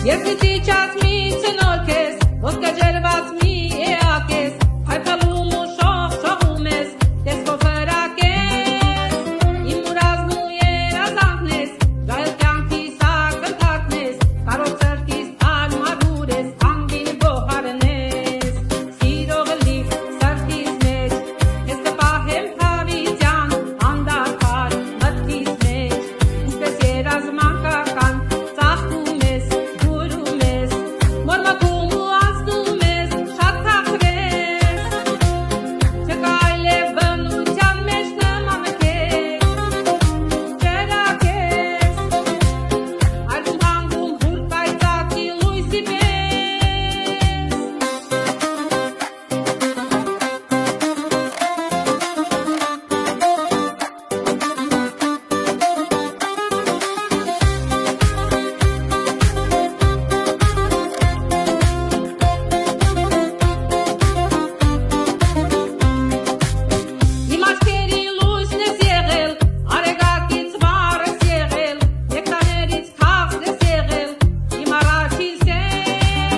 Ես դիճած մի ցնորք ես, ոսկե ջերված մի էակ ես, հայփալում ու շողում ես, տեսքով հրակես, իմ ուրազն ու երազանքն ես, ժայլ կյանքիս ակնթարթն ես, կարոտ սրտիս արմարուր ես, անգին բոհարն ես, սիրով լիք սրտիս մեջ, ես կպահեմ հավիտյան, անդադար մտքիս մեջ, ինչպես երազման կական, ծաղկում ես, բուրում ես, մորմակում ու անցնում ես, շատ թախրես, չկա այլև բնության մեջ նման քեզ, ճերակես, այլում հանգում հուր կայծակի լույսի պես, Իմ աչքերի լույսն ես եղել, արեգակից վառ ես եղել, Նեկտարներից քաղց ես եղել, իմ առաջին սեր,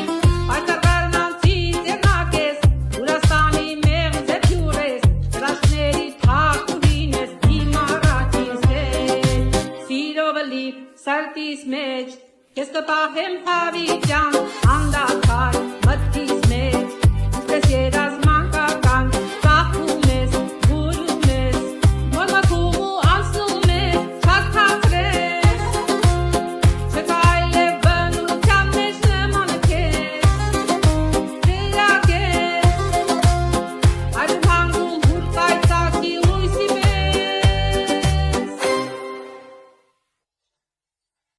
Պայծառ գարնանցից եղնակ ես, Ուրաստանի մեղմ ձեռքյուր ես, Հրաշքների թագուհին ես, իմ առաջին սեր, Սիրով լիք սրտիս մեջ, ես կպահեմ հավիտյան,